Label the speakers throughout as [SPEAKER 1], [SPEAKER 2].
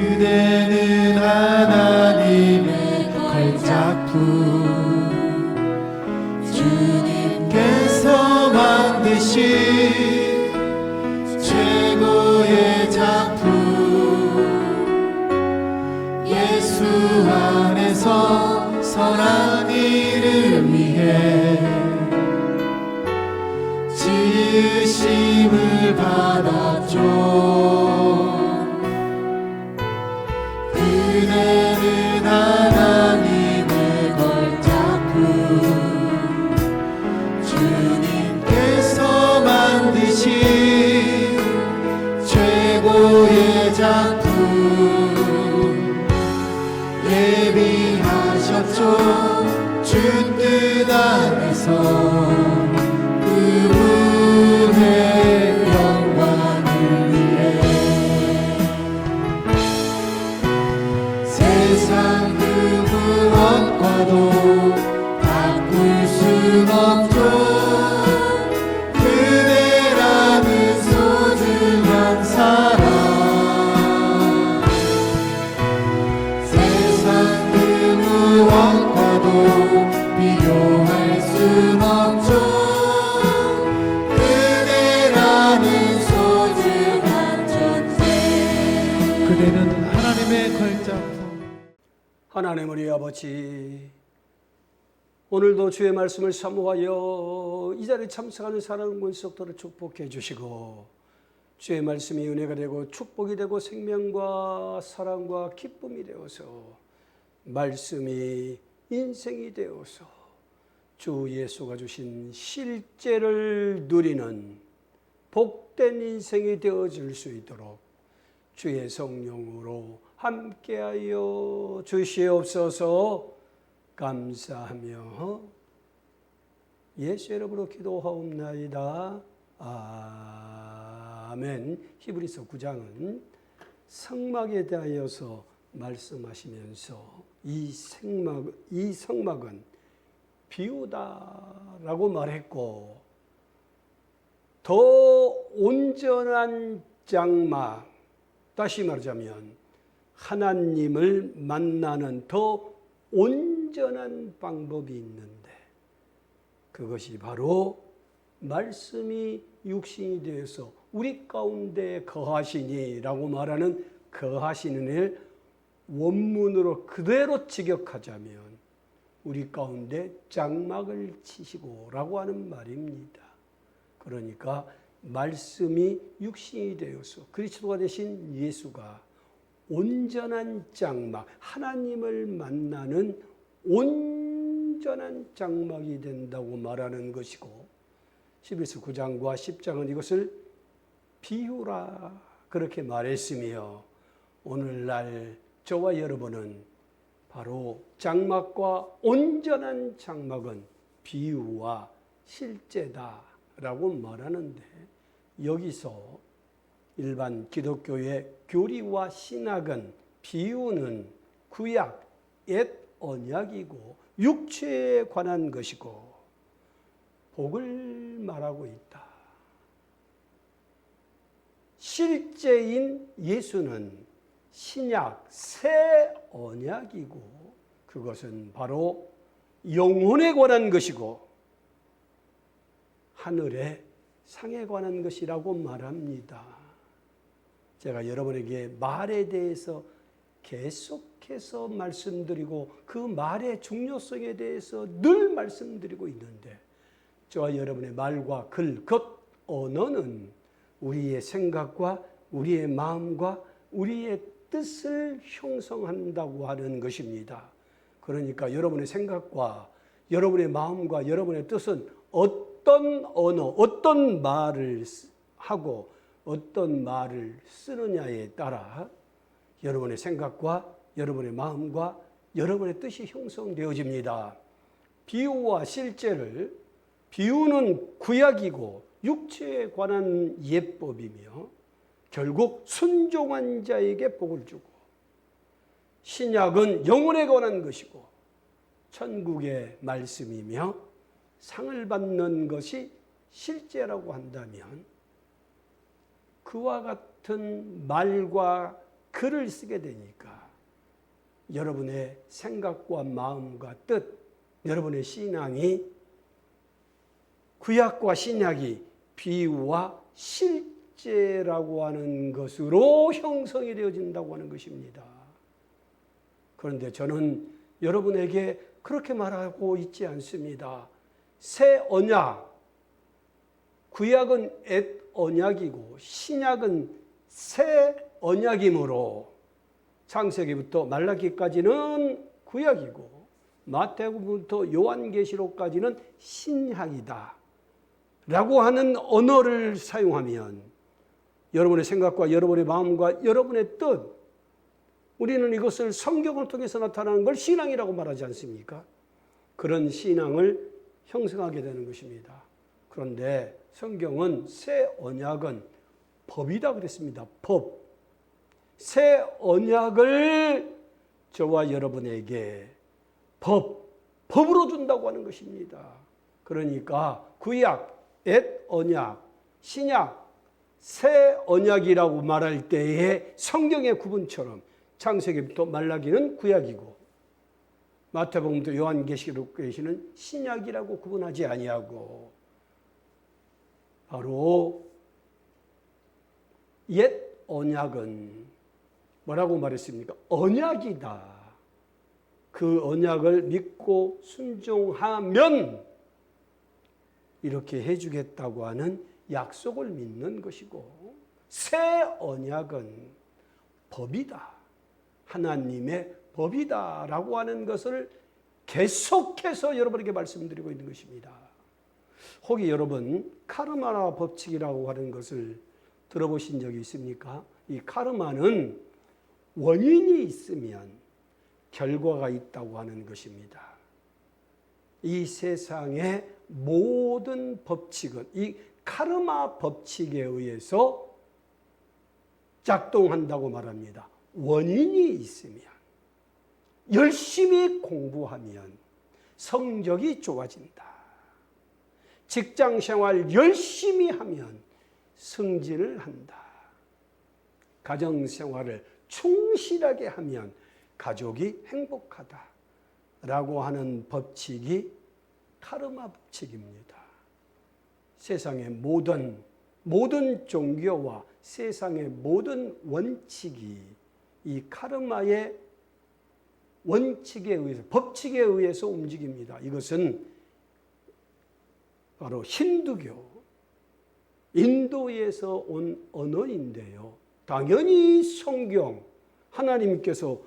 [SPEAKER 1] 그대는 하나님의 걸작품, 주님께서 만드신 최고의 작품, 예수 안에서 선한 일을 위해 지으심을 받았죠. 그대는 하나님의 걸작품, 주님께서 만드신 최고의 작품, 예비하셨죠. 주 뜻 안에서 그분의 영광을 위해 세상 그 무엇과도 바꿀 순 없죠. 그대라는 소중한 사람, 세상 그 무엇과도 비교할 순 없죠. 그대라는 소중한 존재. 그대는 하나님의 걸작품.
[SPEAKER 2] 하나님 우리 아버지, 오늘도 주의 말씀을 사모하여 이 자리에 참석하는 사랑하는 권속도를 축복해 주시고, 주의 말씀이 은혜가 되고 축복이 되고 생명과 사랑과 기쁨이 되어서 말씀이 인생이 되어서 주 예수가 주신 실제를 누리는 복된 인생이 되어질 수 있도록 주의 성령으로 함께하여 주시옵소서. 감사하며 예수 이름으로 기도하옵나이다. 아멘. 히브리서 9장은 성막에 대하여서 말씀하시면서 이 성막은 비유다라고 말했고, 더 온전한 장막, 다시 말하자면 하나님을 만나는 더 온전한 방법이 있는데, 그것이 바로 말씀이 육신이 되어서 우리 가운데 거하시니라고 말하는 거하시는을 원문으로 그대로 직역하자면 우리 가운데 장막을 치시고라고 하는 말입니다. 그러니까 말씀이 육신이 되어서 그리스도가 되신 예수가 온전한 장막, 하나님을 만나는 온전한 장막이 된다고 말하는 것이고, 히브리서 9장과 10장은 이것을 비유라 그렇게 말했으며, 오늘날 저와 여러분은 바로 장막과 온전한 장막은 비유와 실제다라고 말하는데, 여기서 일반 기독교의 교리와 신학은 비유는 구약, 옛 언약이고 육체에 관한 것이고 복을 말하고 있다. 실제인 예수는 신약, 새 언약이고 그것은 바로 영혼에 관한 것이고 하늘의 상에 관한 것이라고 말합니다. 제가 여러분에게 말에 대해서 계속해서 말씀드리고 그 말의 중요성에 대해서 늘 말씀드리고 있는데, 저와 여러분의 말과 글, 것, 언어는 우리의 생각과 우리의 마음과 우리의 뜻을 형성한다고 하는 것입니다. 그러니까 여러분의 생각과 여러분의 마음과 여러분의 뜻은 어떤 언어, 어떤 말을 하고 어떤 말을 쓰느냐에 따라 여러분의 생각과 여러분의 마음과 여러분의 뜻이 형성되어집니다. 비유와 실제를, 비유는 구약이고 육체에 관한 예법이며 결국 순종한 자에게 복을 주고, 신약은 영혼에 관한 것이고 천국의 말씀이며 상을 받는 것이 실제라고 한다면, 그와 같은 말과 글을 쓰게 되니까 여러분의 생각과 마음과 뜻, 여러분의 신앙이 구약과 신약이 비유와 실제라고 하는 것으로 형성이 되어진다고 하는 것입니다. 그런데 저는 여러분에게 그렇게 말하고 있지 않습니다. 새 언약, 구약은 옛 언약이고 신약은 새 언약이므로 창세기부터 말라기까지는 구약이고 마태복음부터 요한계시록까지는 신약이다 라고 하는 언어를 사용하면 여러분의 생각과 여러분의 마음과 여러분의 뜻, 우리는 이것을 성경을 통해서 나타나는 걸 신앙이라고 말하지 않습니까? 그런 신앙을 형성하게 되는 것입니다. 그런데 성경은 새 언약은 법이다 그랬습니다. 법. 새 언약을 저와 여러분에게 법으로 준다고 하는 것입니다. 그러니까 구약, 옛 언약, 신약, 새 언약이라고 말할 때에 성경의 구분처럼 창세기부터 말라기는 구약이고 마태복음부터 요한계시록까지는 신약이라고 구분하지 아니하고 바로 옛 언약은 뭐라고 말했습니까? 언약이다. 그 언약을 믿고 순종하면 이렇게 해주겠다고 하는 약속을 믿는 것이고 새 언약은 법이다. 하나님의 법이다라고 하는 것을 계속해서 여러분에게 말씀드리고 있는 것입니다. 혹시 여러분 카르마 법칙이라고 하는 것을 들어보신 적이 있습니까? 이 카르마는 원인이 있으면 결과가 있다고 하는 것입니다. 이 세상의 모든 법칙은 이 카르마 법칙에 의해서 작동한다고 말합니다. 원인이 있으면, 열심히 공부하면 성적이 좋아진다. 직장 생활 열심히 하면 승진을 한다. 가정 생활을 충실하게 하면 가족이 행복하다. 라고 하는 법칙이 카르마 법칙입니다. 세상의 모든 종교와 세상의 모든 원칙이 이 카르마의 원칙에 의해서, 법칙에 의해서 움직입니다. 이것은 바로 힌두교, 인도에서 온 언어인데요. 당연히 성경, 하나님께서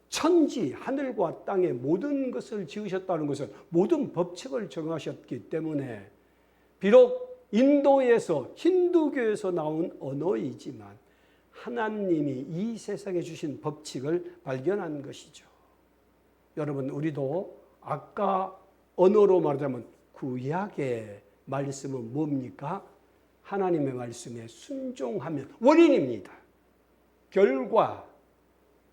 [SPEAKER 2] 천지, 하늘과 땅의 모든 것을 지으셨다는 것은 모든 법칙을 정하셨기 때문에 비록 인도에서, 힌두교에서 나온 언어이지만 하나님이 이 세상에 주신 법칙을 발견한 것이죠. 여러분, 우리도 아까 언어로 말하자면 구약의 말씀은 뭡니까? 하나님의 말씀에 순종하면 원인입니다. 결과,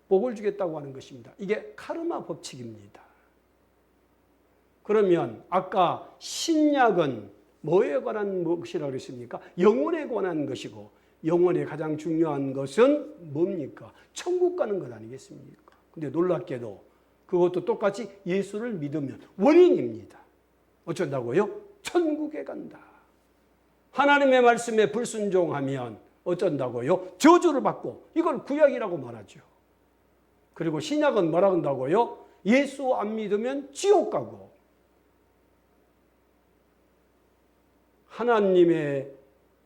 [SPEAKER 2] 복을 주겠다고 하는 것입니다. 이게 카르마 법칙입니다. 그러면 아까 신약은 뭐에 관한 것이라고 했습니까? 영혼에 관한 것이고 영혼의 가장 중요한 것은 뭡니까? 천국 가는 것 아니겠습니까? 근데 놀랍게도 그것도 똑같이 예수를 믿으면 원인입니다. 어쩐다고요? 천국에 간다. 하나님의 말씀에 불순종하면 어쩐다고요? 저주를 받고, 이걸 구약이라고 말하죠. 그리고 신약은 뭐라고 한다고요? 예수 안 믿으면 지옥 가고, 하나님의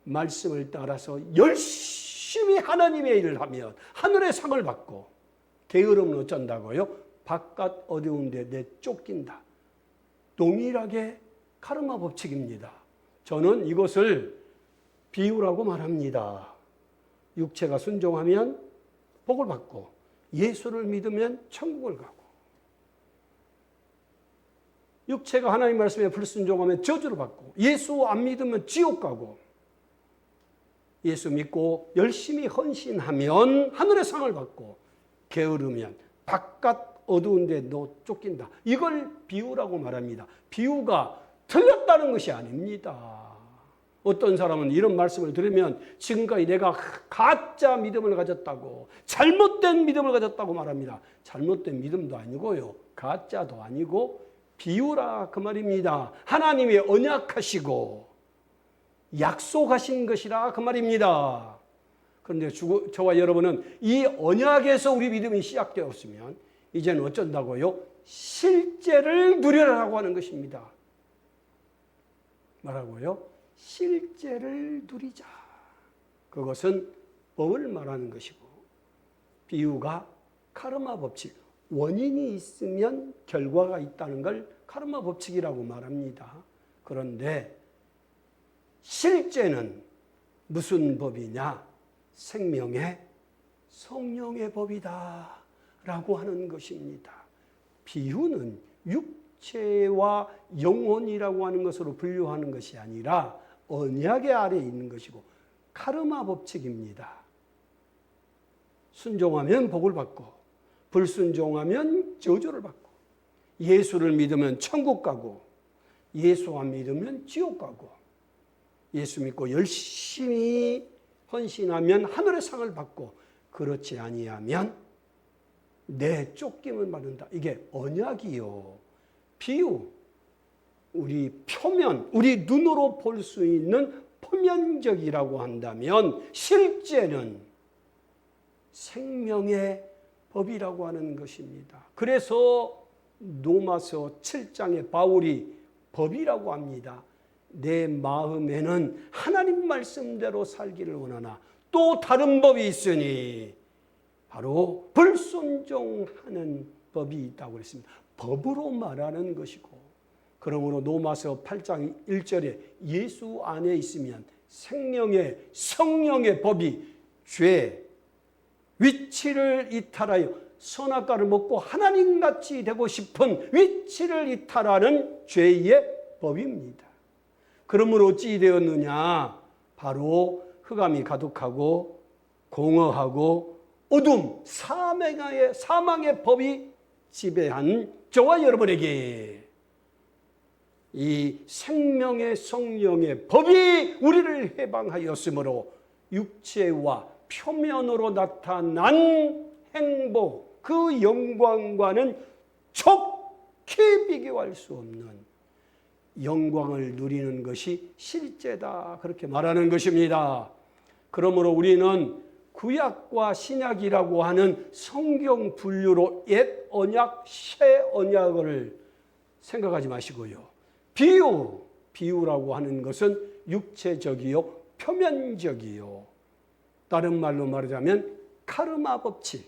[SPEAKER 2] 말씀을 따라서 열심히 하나님의 일을 하면 하늘의 상을 받고, 게으름은 어쩐다고요? 바깥 어두운 데 내쫓긴다. 동일하게 카르마 법칙입니다. 저는 이것을 비유라고 말합니다. 육체가 순종하면 복을 받고 예수를 믿으면 천국을 가고, 육체가 하나님 말씀에 불순종하면 저주를 받고, 예수 안 믿으면 지옥 가고, 예수 믿고 열심히 헌신하면 하늘의 상을 받고, 게으르면 바깥 어두운 데 너 쫓긴다. 이걸 비유라고 말합니다. 비유가 틀렸다는 것이 아닙니다. 어떤 사람은 이런 말씀을 들으면 지금까지 내가 가짜 믿음을 가졌다고, 잘못된 믿음을 가졌다고 말합니다. 잘못된 믿음도 아니고요, 가짜도 아니고 비유라 그 말입니다. 하나님이 언약하시고 약속하신 것이라 그 말입니다. 그런데 저와 여러분은 이 언약에서 우리 믿음이 시작되었으면 이제는 어쩐다고요? 실제를 누리라고 하는 것입니다. 뭐라고요? 실제를 누리자. 그것은 법을 말하는 것이고, 비유가 카르마 법칙, 원인이 있으면 결과가 있다는 걸 카르마 법칙이라고 말합니다. 그런데 실제는 무슨 법이냐? 생명의 성령의 법이다 라고 하는 것입니다. 비유는 육체와 영혼이라고 하는 것으로 분류하는 것이 아니라 언약의 아래에 있는 것이고 카르마 법칙입니다. 순종하면 복을 받고 불순종하면 저주를 받고, 예수를 믿으면 천국 가고 예수 안 믿으면 지옥 가고, 예수 믿고 열심히 헌신하면 하늘의 상을 받고, 그렇지 아니하면 내 쫓김을 받는다. 이게 언약이요. 비유, 우리 표면, 우리 눈으로 볼 수 있는 표면적이라고 한다면 실제는 생명의 법이라고 하는 것입니다. 그래서 로마서 7장에 바울이 법이라고 합니다. 내 마음에는 하나님 말씀대로 살기를 원하나 또 다른 법이 있으니 바로 불순종하는 법이 있다고 그랬습니다. 법으로 말하는 것이고, 그러므로 로마서 8장 1절에 예수 안에 있으면 생명의 성령의 법이 죄, 위치를 이탈하여 선악과를 먹고 하나님같이 되고 싶은 위치를 이탈하는 죄의 법입니다. 그러므로 어찌 되었느냐? 바로 흑암이 가득하고 공허하고 어둠, 사망의 법이 지배한 저와 여러분에게 이 생명의 성령의 법이 우리를 해방하였으므로 육체와 표면으로 나타난 행복, 그 영광과는 좋게 비교할 수 없는 영광을 누리는 것이 실제다, 그렇게 말하는 것입니다. 그러므로 우리는 구약과 신약이라고 하는 성경 분류로 옛 언약, 새 언약을 생각하지 마시고요. 비유라고 하는 것은 육체적이요, 표면적이요. 다른 말로 말하자면 카르마 법칙.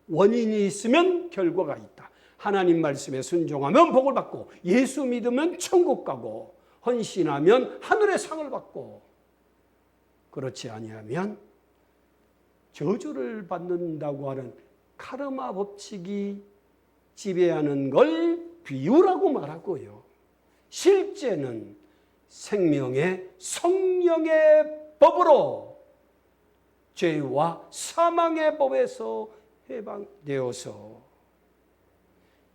[SPEAKER 2] 원인이 있으면 결과가 있다. 하나님 말씀에 순종하면 복을 받고, 예수 믿으면 천국 가고, 헌신하면 하늘의 상을 받고, 그렇지 아니하면 저주를 받는다고 하는 카르마 법칙이 지배하는 걸 비유라고 말하고요. 실제는 생명의 성령의 법으로 죄와 사망의 법에서 해방되어서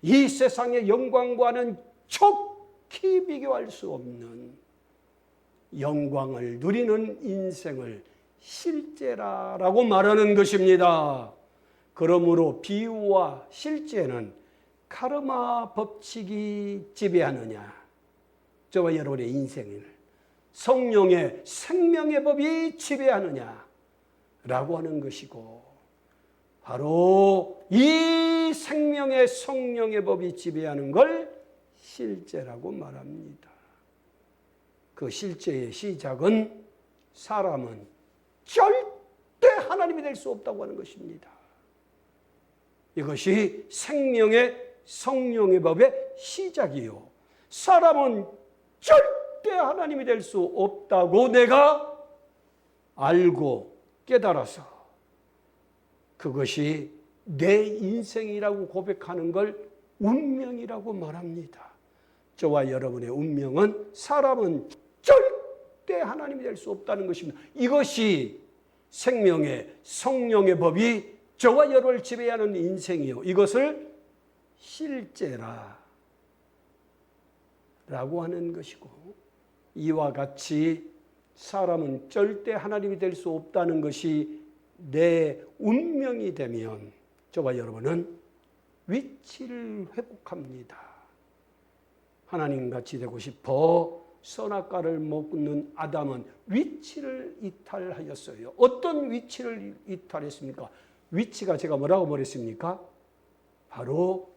[SPEAKER 2] 이 세상의 영광과는 척히 비교할 수 없는 영광을 누리는 인생을 실제라고 말하는 것입니다. 그러므로 비유와 실제는 카르마 법칙이 지배하느냐, 저와 여러분의 인생을 성령의 생명의 법이 지배하느냐 라고 하는 것이고, 바로 이 생명의 성령의 법이 지배하는 걸 실제라고 말합니다. 그 실제의 시작은 사람은 절대 하나님이 될 수 없다고 하는 것입니다. 이것이 생명의 성령의 법의 시작이요. 사람은 절대 하나님이 될 수 없다고 내가 알고 깨달아서 그것이 내 인생이라고 고백하는 걸 운명이라고 말합니다. 저와 여러분의 운명은 사람은 절대 하나님이 될 수 없다는 것입니다. 이것이 생명의 성령의 법이 저와 여러분을 지배하는 인생이요. 이것을 실제라 라고 하는 것이고, 이와 같이 사람은 절대 하나님이 될 수 없다는 것이 내 운명이 되면 저와 여러분은 위치를 회복합니다. 하나님같이 되고 싶어 선악과를 먹는 아담은 위치를 이탈하였어요. 어떤 위치를 이탈했습니까? 위치가 제가 뭐라고 말했습니까? 바로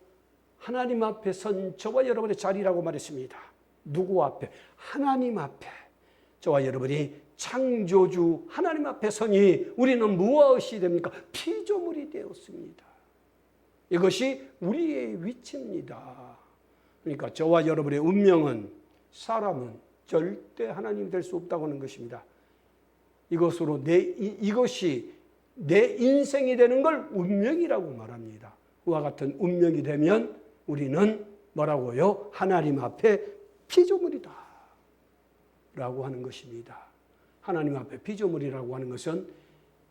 [SPEAKER 2] 하나님 앞에 선 저와 여러분의 자리라고 말했습니다. 누구 앞에? 하나님 앞에. 저와 여러분이 창조주 하나님 앞에 서니 우리는 무엇이 됩니까? 피조물이 되었습니다. 이것이 우리의 위치입니다. 그러니까 저와 여러분의 운명은, 사람은 절대 하나님이 될 수 없다고 하는 것입니다. 이것이 내 인생이 되는 걸 운명이라고 말합니다. 그와 같은 운명이 되면 우리는 뭐라고요? 하나님 앞에 피조물이다 라고 하는 것입니다. 하나님 앞에 피조물이라고 하는 것은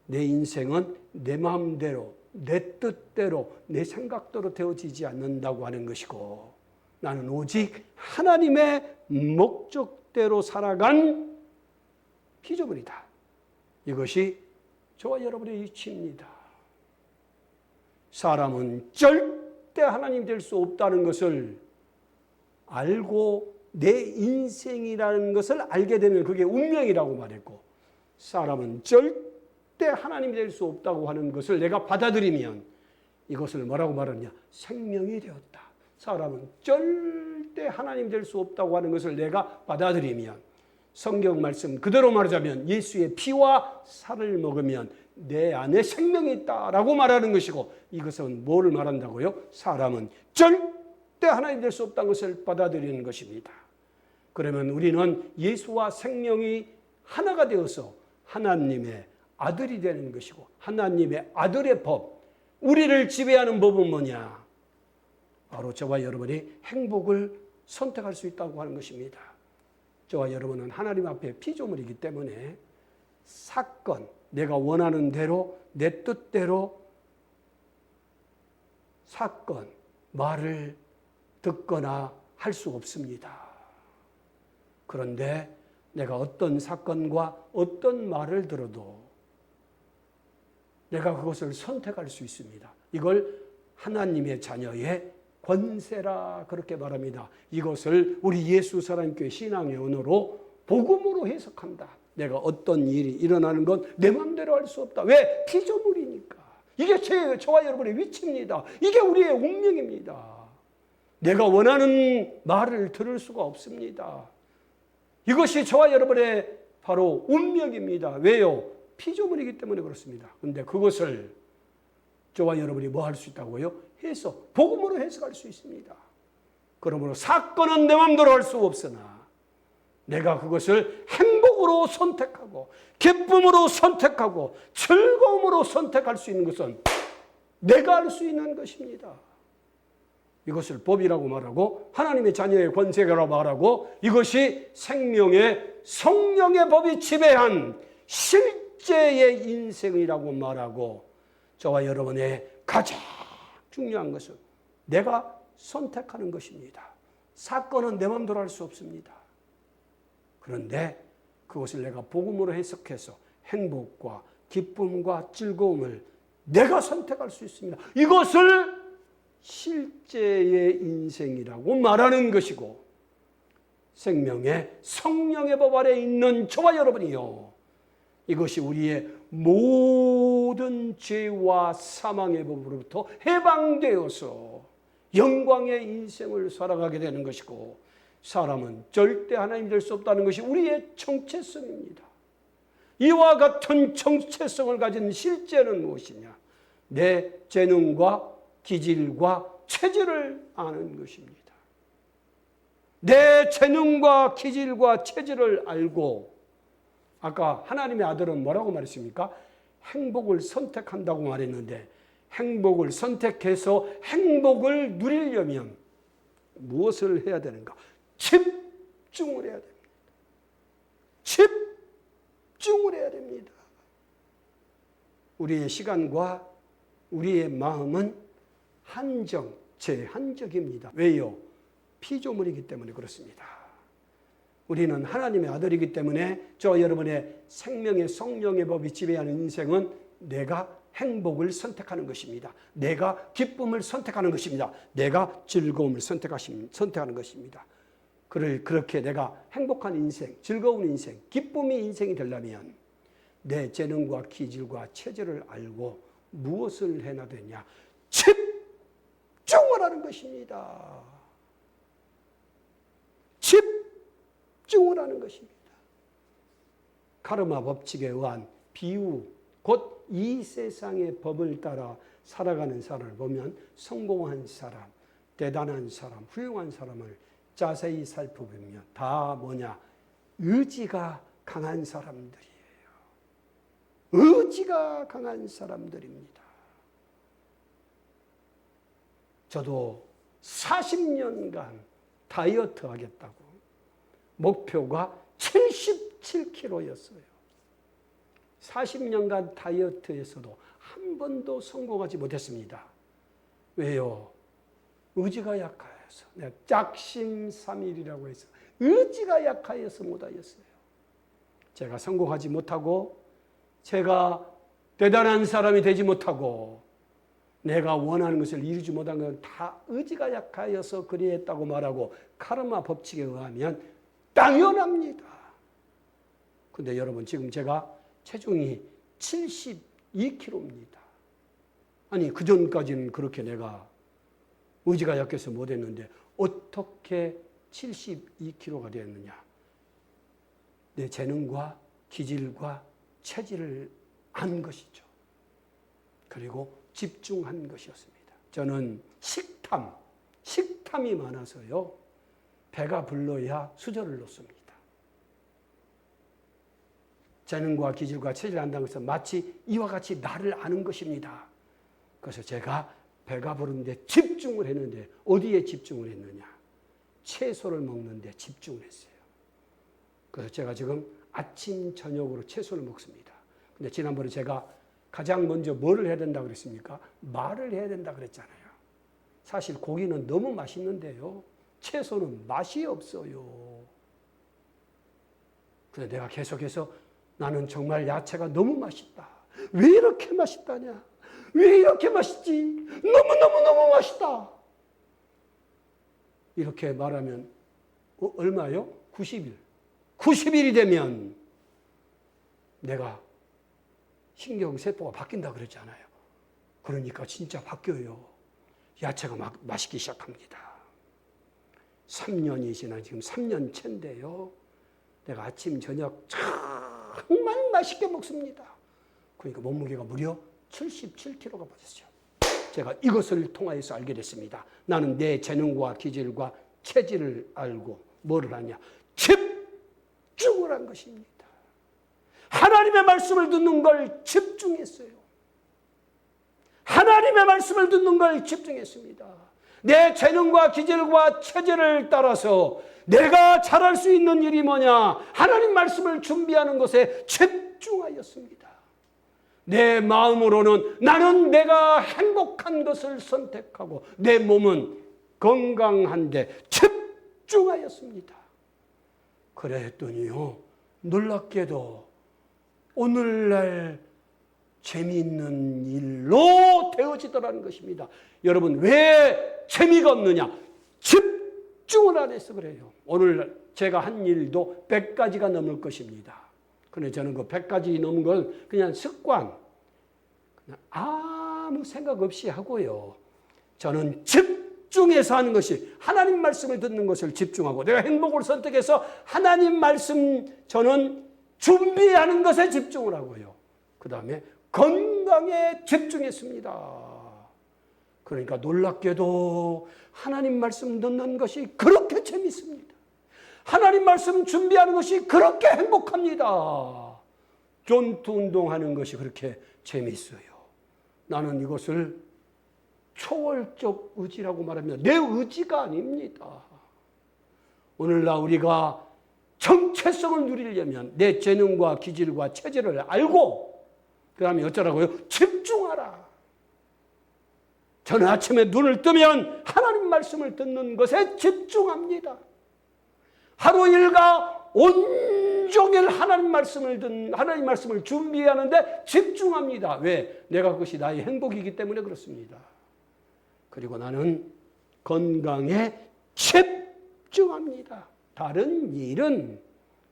[SPEAKER 2] 내 인생은 내 마음대로, 내 뜻대로, 내 생각대로 되어지지 않는다고 하는 것이고, 나는 오직 하나님의 목적대로 살아간 피조물이다. 이것이 저와 여러분의 위치입니다. 사람은 절대 하나님 될 수 없다는 것을 알고 내 인생이라는 것을 알게 되면 그게 운명이라고 말했고, 사람은 절대 하나님이 될 수 없다고 하는 것을 내가 받아들이면 이것을 뭐라고 말하느냐? 생명이 되었다. 사람은 절대 하나님 될 수 없다고 하는 것을 내가 받아들이면, 성경 말씀 그대로 말하자면 예수의 피와 살을 먹으면 내 안에 생명이 있다라고 말하는 것이고, 이것은 뭐를 말한다고요? 사람은 절대 하나님 될 수 없다는 것을 받아들이는 것입니다. 그러면 우리는 예수와 생명이 하나가 되어서 하나님의 아들이 되는 것이고, 하나님의 아들의 법, 우리를 지배하는 법은 뭐냐? 바로 저와 여러분이 행복을 선택할 수 있다고 하는 것입니다. 저와 여러분은 하나님 앞에 피조물이기 때문에 사건, 내가 원하는 대로, 내 뜻대로 사건, 말을 듣거나 할 수 없습니다. 그런데 내가 어떤 사건과 어떤 말을 들어도 내가 그것을 선택할 수 있습니다. 이걸 하나님의 자녀의 권세라 그렇게 말합니다. 이것을 우리 예수 사랑교회 신앙의 언어로 복음으로 해석한다. 내가 어떤 일이 일어나는 건 내 마음대로 할 수 없다. 왜? 피조물이니까. 이게 저와 여러분의 위치입니다. 이게 우리의 운명입니다. 내가 원하는 말을 들을 수가 없습니다. 이것이 저와 여러분의 바로 운명입니다. 왜요? 피조물이기 때문에 그렇습니다. 그런데 그것을 저와 여러분이 뭐 할 수 있다고요? 해석, 복음으로 해석할 수 있습니다. 그러므로 사건은 내 마음대로 할 수 없으나 내가 그것을 행복으로 선택하고 기쁨으로 선택하고 즐거움으로 선택할 수 있는 것은 내가 할 수 있는 것입니다. 이것을 법이라고 말하고 하나님의 자녀의 권세라고 말하고, 이것이 생명의 성령의 법이 지배한 실제의 인생이라고 말하고, 저와 여러분의 가장 중요한 것은 내가 선택하는 것입니다. 사건은 내 마음대로 할 수 없습니다. 그런데 그것을 내가 복음으로 해석해서 행복과 기쁨과 즐거움을 내가 선택할 수 있습니다. 이것을 실제의 인생이라고 말하는 것이고, 생명의 성령의 법 아래 있는 저와 여러분이요, 이것이 우리의 모든 죄와 사망의 법으로부터 해방되어서 영광의 인생을 살아가게 되는 것이고, 사람은 절대 하나님 될 수 없다는 것이 우리의 정체성입니다. 이와 같은 정체성을 가진 실제는 무엇이냐? 내 재능과 기질과 체질을 아는 것입니다. 내 재능과 기질과 체질을 알고, 아까 하나님의 아들은 뭐라고 말했습니까? 행복을 선택한다고 말했는데, 행복을 선택해서 행복을 누리려면 무엇을 해야 되는가? 집중을 해야 됩니다. 집중을 해야 됩니다. 우리의 시간과 우리의 마음은 제한적입니다. 왜요? 피조물이기 때문에 그렇습니다. 우리는 하나님의 아들이기 때문에 저 여러분의 생명의 성령의 법이 지배하는 인생은 내가 행복을 선택하는 것입니다. 내가 기쁨을 선택하는 것입니다. 내가 즐거움을 선택하는 것입니다. 그렇게 내가 행복한 인생, 즐거운 인생, 기쁨의 인생이 되려면 내 재능과 기질과 체질을 알고 무엇을 해야 되냐? 집중을 하는 것입니다. 집중을 하는 것입니다. 카르마 법칙에 의한 비유, 곧 이 세상의 법을 따라 살아가는 사람을 보면 성공한 사람, 대단한 사람, 훌륭한 사람을 자세히 살펴보면 다 뭐냐? 의지가 강한 사람들이에요. 의지가 강한 사람들입니다. 저도 40년간 다이어트 하겠다고 목표가 77kg였어요. 40년간 다이어트에서도 한 번도 성공하지 못했습니다. 왜요? 의지가 약하여서. 내가 짝심삼일이라고 해서 의지가 약하여서 못하였어요. 제가 성공하지 못하고 제가 대단한 사람이 되지 못하고 내가 원하는 것을 이루지 못한 건 다 의지가 약하여서 그리했다고 말하고 카르마 법칙에 의하면 당연합니다. 근데 여러분 지금 제가 체중이 72kg입니다. 아니 그전까지는 그렇게 내가 의지가 약해서 못했는데 어떻게 72kg가 되었느냐? 내 재능과 기질과 체질을 안 것이죠. 그리고 집중한 것이었습니다. 저는 식탐이 많아서요. 배가 불러야 수저를 놓습니다. 재능과 기질과 체질을 안다는 것은 마치 이와 같이 나를 아는 것입니다. 그래서 제가 배가 부르는데 집중을 했는데 어디에 집중을 했느냐? 채소를 먹는데 집중을 했어요. 그래서 제가 지금 아침, 저녁으로 채소를 먹습니다. 근데 지난번에 제가 가장 먼저 뭐를 해야 된다고 그랬습니까? 말을 해야 된다고 그랬잖아요. 사실 고기는 너무 맛있는데요. 채소는 맛이 없어요. 그래서 내가 계속해서 나는 정말 야채가 너무 맛있다. 왜 이렇게 맛있다냐? 왜 이렇게 맛있지? 너무너무너무 맛있다. 이렇게 말하면 얼마요? 90일. 90일이 되면 내가 신경세포가 바뀐다 그랬잖아요. 그러니까 진짜 바뀌어요. 야채가 막 맛있기 시작합니다. 3년이 지나 지금 3년 차인데요. 내가 아침, 저녁 정말 맛있게 먹습니다. 그러니까 몸무게가 무려 77kg가 빠졌어요. 제가 이것을 통하여서 알게 됐습니다. 나는 내 재능과 기질과 체질을 알고 뭐를 하냐? 집중을 한 것입니다. 하나님의 말씀을 듣는 걸 집중했어요. 하나님의 말씀을 듣는 걸 집중했습니다. 내 재능과 기질과 체질을 따라서 내가 잘할 수 있는 일이 뭐냐? 하나님 말씀을 준비하는 것에 집중하였습니다. 내 마음으로는 나는 내가 행복한 것을 선택하고 내 몸은 건강한데 집중하였습니다. 그랬더니요, 놀랍게도 오늘날 재미있는 일로 되어지더라는 것입니다. 여러분, 왜 재미가 없느냐? 집중을 안 해서 그래요. 오늘 제가 한 일도 100가지가 넘을 것입니다. 그런데 저는 그 100가지 넘은 걸 그냥 습관, 그냥 아무 생각 없이 하고요. 저는 집중해서 하는 것이 하나님 말씀을 듣는 것을 집중하고 내가 행복을 선택해서 하나님 말씀 저는 준비하는 것에 집중을 하고요. 그 다음에 건강에 집중했습니다. 그러니까 놀랍게도 하나님 말씀 듣는 것이 그렇게 재밌습니다. 하나님 말씀 준비하는 것이 그렇게 행복합니다. 존투 운동하는 것이 그렇게 재밌어요. 나는 이것을 초월적 의지라고 말하면 내 의지가 아닙니다. 오늘날 우리가 정체성을 누리려면 내 재능과 기질과 체질을 알고 그 다음에 어쩌라고요? 집중하라. 저는 아침에 눈을 뜨면 하나님 말씀을 듣는 것에 집중합니다. 하루 일과 온종일 하나님 말씀을 준비하는데 집중합니다. 왜? 내가 그것이 나의 행복이기 때문에 그렇습니다. 그리고 나는 건강에 집중합니다. 다른 일은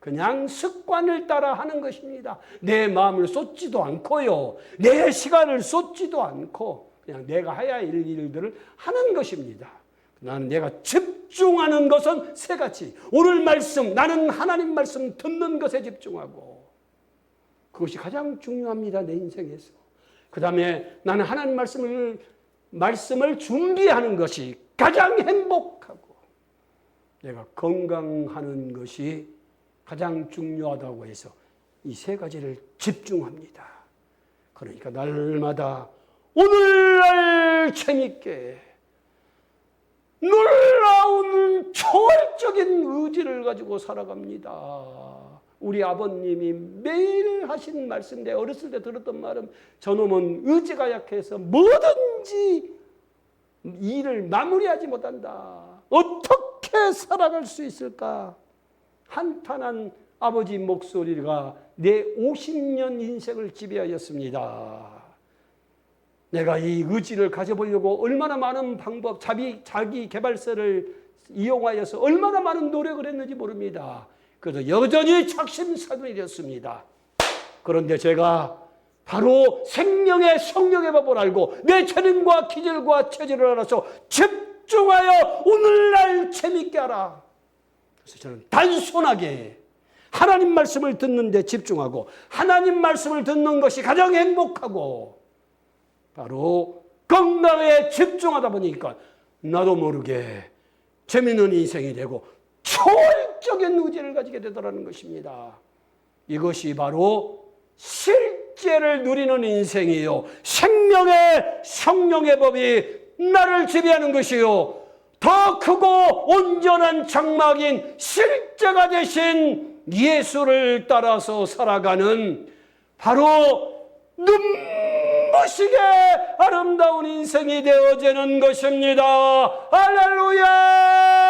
[SPEAKER 2] 그냥 습관을 따라 하는 것입니다. 내 마음을 쏟지도 않고요. 내 시간을 쏟지도 않고 그냥 내가 해야 할 일들을 하는 것입니다. 나는 내가 집중하는 것은 세 가지. 오늘 말씀, 나는 하나님 말씀 듣는 것에 집중하고 그것이 가장 중요합니다. 내 인생에서. 그 다음에 나는 하나님 말씀을 준비하는 것이 가장 행복하고 내가 건강하는 것이 가장 중요하다고 해서 이 세 가지를 집중합니다. 그러니까 날마다 오늘날 재밌게 놀라운 초월적인 의지를 가지고 살아갑니다. 우리 아버님이 매일 하신 말씀, 내가 어렸을 때 들었던 말은 저놈은 의지가 약해서 뭐든지 일을 마무리하지 못한다. 어떻게 살아갈 수 있을까? 한탄한 아버지 목소리가 내 50년 인생을 지배하였습니다. 내가 이 의지를 가져보려고 얼마나 많은 방법, 자기 개발서를 이용하여서 얼마나 많은 노력을 했는지 모릅니다. 그래도 여전히 작심삼일이었습니다. 그런데 제가 바로 생명의 성령의 법을 알고 내 재능과 기질과 체질을 알아서 집중하여 오늘날 재밌게 하라. 그래서 저는 단순하게 하나님 말씀을 듣는 데 집중하고 하나님 말씀을 듣는 것이 가장 행복하고 바로 건강에 집중하다 보니까 나도 모르게 재미있는 인생이 되고 초월적인 의지를 가지게 되더라는 것입니다. 이것이 바로 실제를 누리는 인생이요. 생명의 성령의 법이 나를 지배하는 것이요. 더 크고 온전한 장막인 실제가 되신 예수를 따라서 살아가는 바로 눈부시게 아름다운 인생이 되어지는 것입니다. 할렐루야!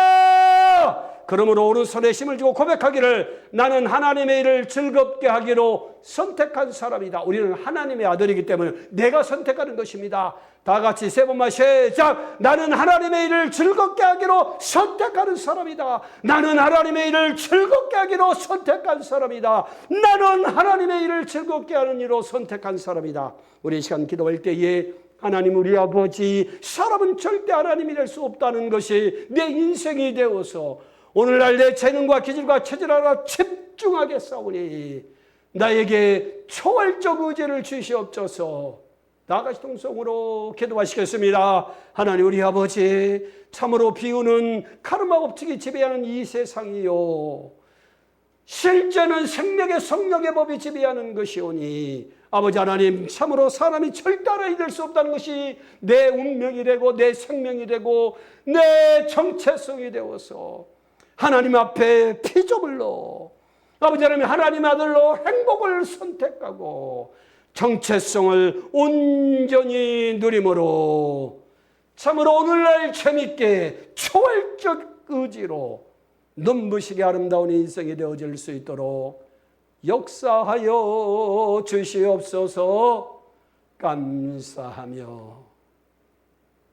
[SPEAKER 2] 그러므로 오른손에 힘을 주고 고백하기를 나는 하나님의 일을 즐겁게 하기로 선택한 사람이다. 우리는 하나님의 아들이기 때문에 내가 선택하는 것입니다. 다 같이 세 번만 시작. 나는 하나님의 일을 즐겁게 하기로 선택하는 사람이다. 나는 하나님의 일을 즐겁게 하기로 선택한 사람이다. 나는 하나님의 일을 즐겁게 하는 일로 선택한 사람이다. 우리 이 시간 기도할 때에 하나님 우리 아버지, 사람은 절대 하나님이 될 수 없다는 것이 내 인생이 되어서 오늘날 내 재능과 기질과 체질 하나 집중하겠사오니 나에게 초월적 의지를 주시옵소서. 나아가시 통성으로 기도하시겠습니다. 하나님 우리 아버지, 참으로 비우는 카르마 법칙이 지배하는 이 세상이요, 실제는 생명의 성령의 법이 지배하는 것이오니 아버지 하나님, 참으로 사람이 절대 하나님이 될 수 없다는 것이 내 운명이 되고 내 생명이 되고 내 정체성이 되어서 하나님 앞에 피조물로 아버지 하나님, 하나님 아들로 행복을 선택하고 정체성을 온전히 누림으로 참으로 오늘날 재밌게 초월적 의지로 눈부시게 아름다운 인생이 되어질 수 있도록 역사하여 주시옵소서. 감사하며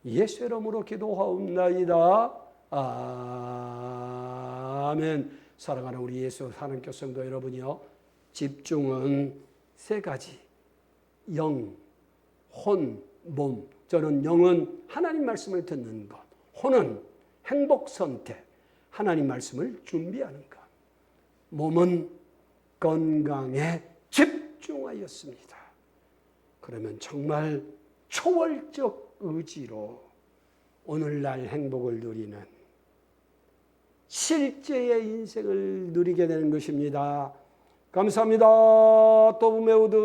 [SPEAKER 2] 예수 이름으로 기도하옵나이다. 아멘. 사랑하는 우리 예수 하나님께 성도 여러분이요, 집중은 세 가지. 영, 혼, 몸. 저는 영은 하나님 말씀을 듣는 것, 혼은 행복 선택, 하나님 말씀을 준비하는 것, 몸은 건강에 집중하였습니다. 그러면 정말 초월적 의지로 오늘날 행복을 누리는 실제의 인생을 누리게 되는 것입니다. 감사합니다. 또 매우듯